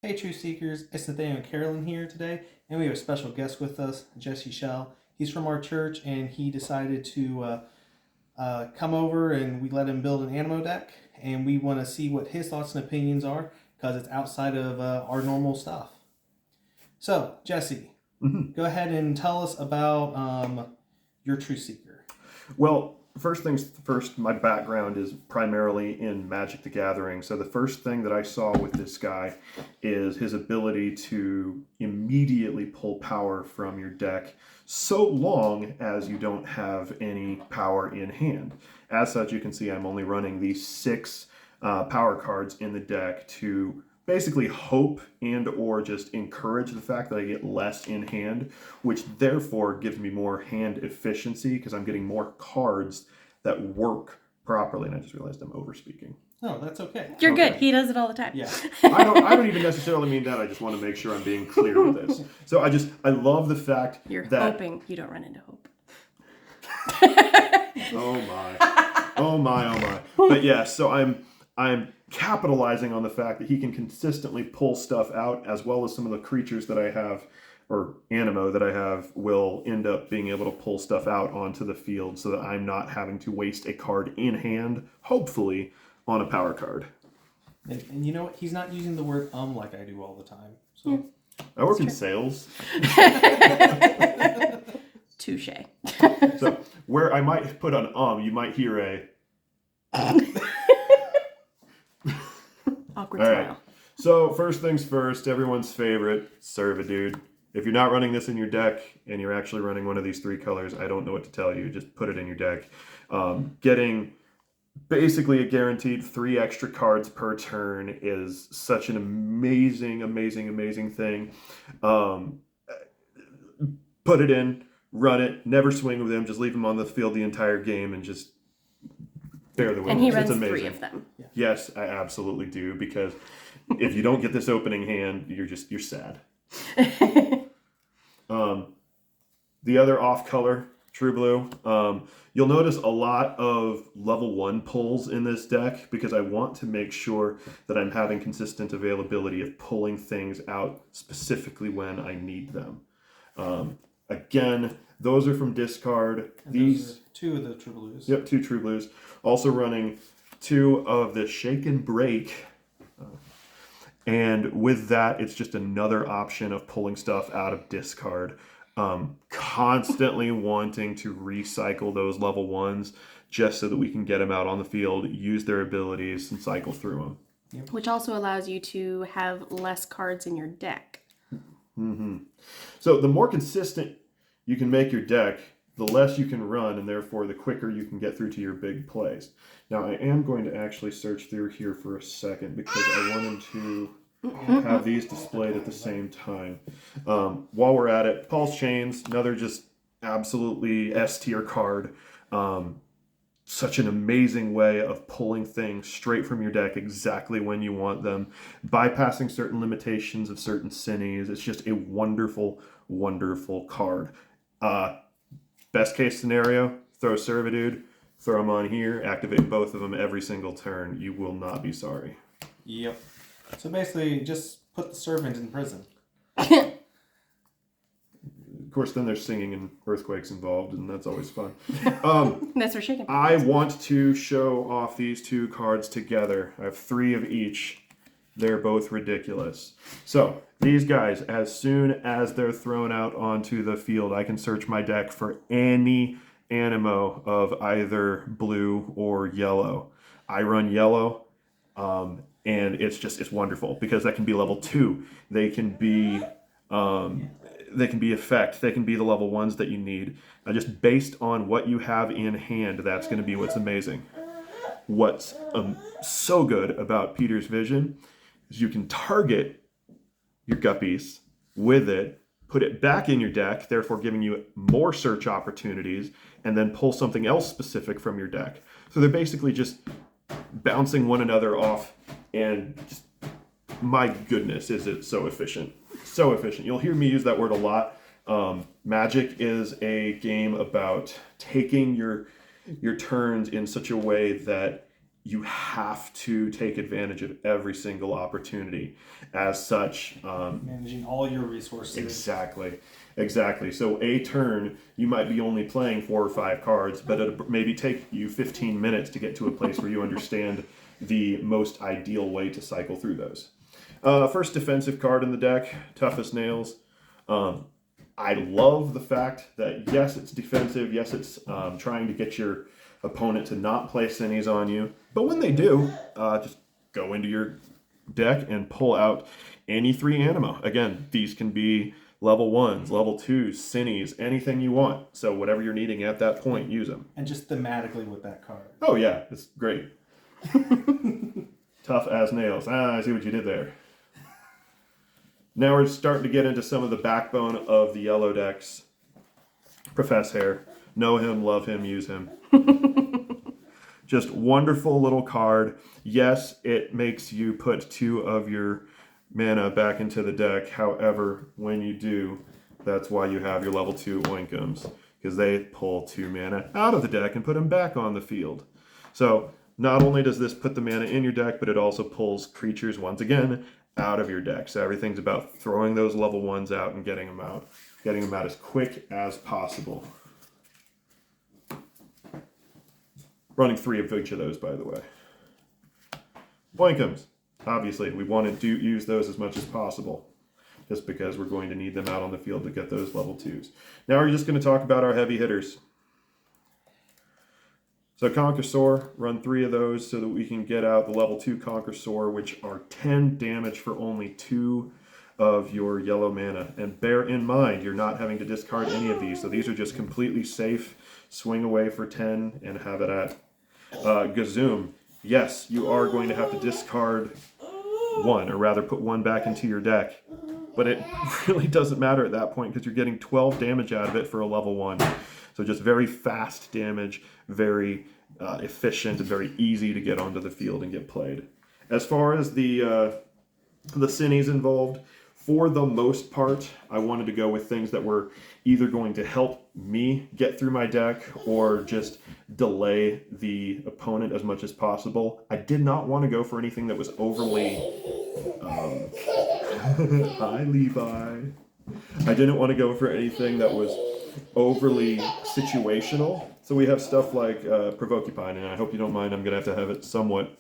Hey, True Seekers, it's Nathaniel and Carolyn here today, and we have a special guest with us, Jesse Shell. He's from our church, and he decided to come over, and we let him build an Animo deck, and we want to see what his thoughts and opinions are, because it's outside of our normal stuff. So, Jesse, go ahead and tell us about your True Seeker. Well, first things first, my background is primarily in Magic the Gathering. So the first thing that I saw with this guy is his ability to immediately pull power from your deck so long as you don't have any power in hand. As such, you can see I'm only running these 6 power cards in the deck to basically hope and or just encourage the fact that I get less in hand, which therefore gives me more hand efficiency because I'm getting more cards that work properly. And I just realized I'm over speaking. Oh, that's okay. You're good. He does it all the time. Yeah. I don't even necessarily mean that. I just want to make sure I'm being clear with this. So I love the fact You're that hoping you don't run into hope. oh my. But yeah, so I'm capitalizing on the fact that he can consistently pull stuff out, as well as some of the creatures that I have, or Animo that I have, will end up being able to pull stuff out onto the field so that I'm not having to waste a card in hand, hopefully, on a power card. And you know what? He's not using the word like I do all the time. So I work in sales. Touche. So where I might put an you might hear a... Awkward All smile. right. So first things first, everyone's favorite, Servitude. If you're not running this in your deck and you're actually running one of these 3 colors, I don't know what to tell you. Just put it in your deck. Getting basically a guaranteed 3 extra cards per turn is such an amazing thing. Put it in, run it, never swing with him, just leave him on the field the entire game and just bear the witness. And he runs it's amazing. 3 of them. Yeah. Yes, I absolutely do, because if you don't get this opening hand, you're sad. The other off color, True Blue, you'll notice a lot of level 1 pulls in this deck because I want to make sure that I'm having consistent availability of pulling things out specifically when I need them. Again, those are from discard. and These those are 2 of the True Blues. Yep, 2 True Blues. Also running 2 of the Shake and Break. And with that, it's just another option of pulling stuff out of discard. Constantly wanting to recycle those level 1s just so that we can get them out on the field, use their abilities, and cycle through them. Yep. Which also allows you to have less cards in your deck. Mm-hmm. So the more consistent you can make your deck, the less you can run, and therefore the quicker you can get through to your big plays. Now, I am going to actually search through here for a second because I wanted to have these displayed at the same time. While we're at it, Pulse Chains, another just absolutely S-tier card. Such an amazing way of pulling things straight from your deck exactly when you want them, bypassing certain limitations of certain cities. It's just a wonderful card. Best case scenario, throw Servitude, throw them on here, activate both of them every single turn. You will not be sorry. Yep. So basically, just put the servant in prison. Of course, then there's singing and earthquakes involved, and that's always fun. That's for shaking. I want to show off these 2 cards together. I have 3 of each. They're both ridiculous. So, these guys, as soon as they're thrown out onto the field, I can search my deck for any Animo of either blue or yellow. I run yellow, and it's wonderful because that can be level 2. They can be effect. They can be the level 1s that you need. Just based on what you have in hand, that's going to be what's amazing. What's so good about Peter's Vision is you can target your guppies with it, put it back in your deck, therefore giving you more search opportunities, and then pull something else specific from your deck. So they're basically just bouncing one another off, and just, my goodness, is it so efficient. So efficient. You'll hear me use that word a lot. Magic is a game about taking your turns in such a way that you have to take advantage of every single opportunity. As such, Managing all your resources. Exactly. So a turn, you might be only playing 4 or 5 cards, but it'll maybe take you 15 minutes to get to a place where you understand the most ideal way to cycle through those. First defensive card in the deck, Tough as Nails. I love the fact that, yes, it's defensive. Yes, it's trying to get your opponent to not play Cinnies on you. But when they do, just go into your deck and pull out any 3 Animo. Again, these can be level 1s, level 2s, Cinnies, anything you want. So whatever you're needing at that point, use them. And just thematically with that card. Oh, yeah, it's great. Tough as Nails. I see what you did there. Now we're starting to get into some of the backbone of the yellow decks. Profess Hair. Know him, love him, use him. Just wonderful little card. Yes, it makes you put 2 of your mana back into the deck. However, when you do, that's why you have your level 2 Oinkums, because they pull 2 mana out of the deck and put them back on the field. So not only does this put the mana in your deck, but it also pulls creatures, once again, out of your deck. So everything's about throwing those level 1s out and getting them out as quick as possible. Running 3 of each of those, by the way. Blankums. Obviously, we want to use those as much as possible, just because we're going to need them out on the field to get those level 2s. Now we're just going to talk about our heavy hitters. So Conqueror, run 3 of those so that we can get out the level 2 Conqueror, which are 10 damage for only 2 of your yellow mana. And bear in mind, you're not having to discard any of these. So these are just completely safe. Swing away for 10 and have it at Gazoom. Yes, you are going to have to discard 1, or rather put 1 back into your deck. But it really doesn't matter at that point because you're getting 12 damage out of it for a level 1. So just very fast damage, very efficient, and very easy to get onto the field and get played. As far as the Cinnies involved, for the most part, I wanted to go with things that were either going to help me get through my deck or just delay the opponent as much as possible. I did not want to go for anything that was overly... Hi, Levi. I didn't want to go for anything that was overly situational. So we have stuff like Provokupine, and I hope you don't mind, I'm going to have it somewhat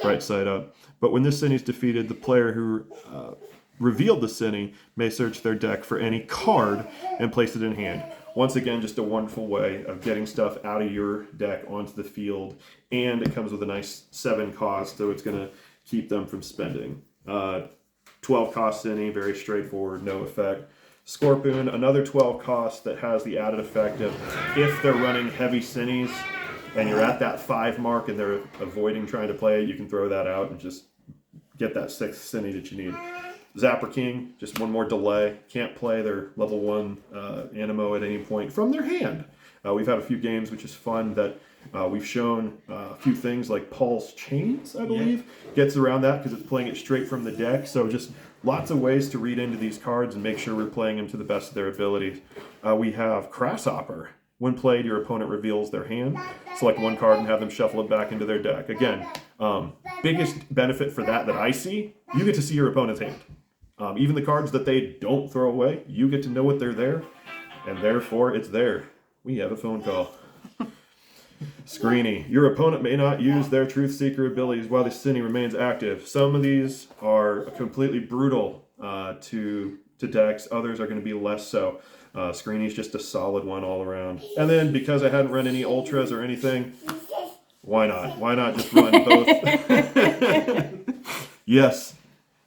right side up. But when this Cinny's defeated, the player who revealed the Cinny may search their deck for any card and place it in hand. Once again, just a wonderful way of getting stuff out of your deck onto the field, and it comes with a nice 7 cost, so it's going to keep them from spending. 12 cost Cinny, very straightforward, no effect. Scorpion, another 12 cost that has the added effect of if they're running heavy Cinnies and you're at that 5 mark and they're avoiding trying to play it, you can throw that out and just get that 6th Cinny that you need. Zapper King, just 1 more delay. Can't play their level 1 Animo at any point from their hand. We've had a few games, which is fun, that we've shown a few things like Paul's Chains, I believe, gets around that because it's playing it straight from the deck. So just lots of ways to read into these cards and make sure we're playing them to the best of their abilities. We have Grasshopper. When played, your opponent reveals their hand. Select 1 card and have them shuffle it back into their deck. Again, biggest benefit for that I see, you get to see your opponent's hand. Even the cards that they don't throw away, you get to know what they're there, and therefore it's there. We have a phone call. Screeny. Your opponent may not use their Truth Seeker abilities while the Cinny remains active. Some of these are completely brutal to decks. Others are going to be less so. Screeny's just a solid one all around. And then because I hadn't run any Ultras or anything, why not? Why not just run both? Yes,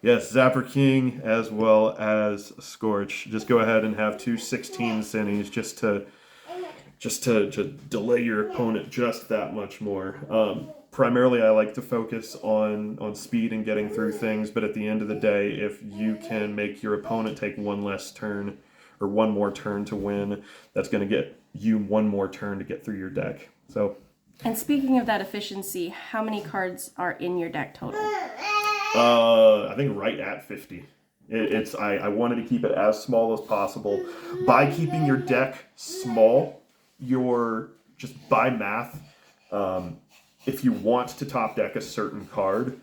Zapper King as well as Scorch. Just go ahead and have 2 16 Cinnies just to delay your opponent just that much more. Primarily, I like to focus on speed and getting through things, but at the end of the day, if you can make your opponent take 1 less turn or 1 more turn to win, that's going to get you 1 more turn to get through your deck. So. And speaking of that efficiency, how many cards are in your deck total? I think right at 50. I wanted to keep it as small as possible. By keeping your deck small, you're just by math, if you want to top deck a certain card,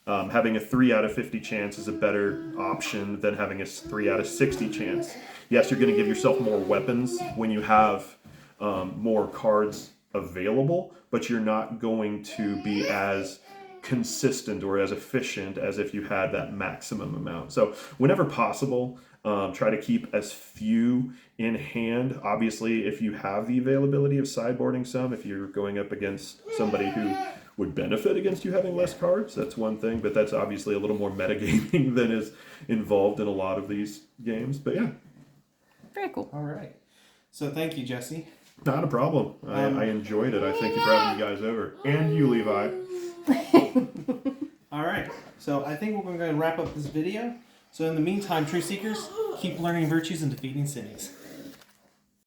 having a 3 out of 50 chance is a better option than having a 3 out of 60 chance. Yes, you're going to give yourself more weapons when you have more cards available, but you're not going to be as consistent or as efficient as if you had that maximum amount. So whenever possible, try to keep as few in hand. Obviously, if you have the availability of sideboarding some, if you're going up against somebody who would benefit against you having less cards, that's one thing, but that's obviously a little more metagaming than is involved in a lot of these games. But yeah. Very cool. All right. So thank you, Jesse. Not a problem. I enjoyed it. I thank you for having you guys over. And you, Levi. All right. So I think we're going to wrap up this video. So in the meantime, Truth Seekers, keep learning virtues and defeating cynics.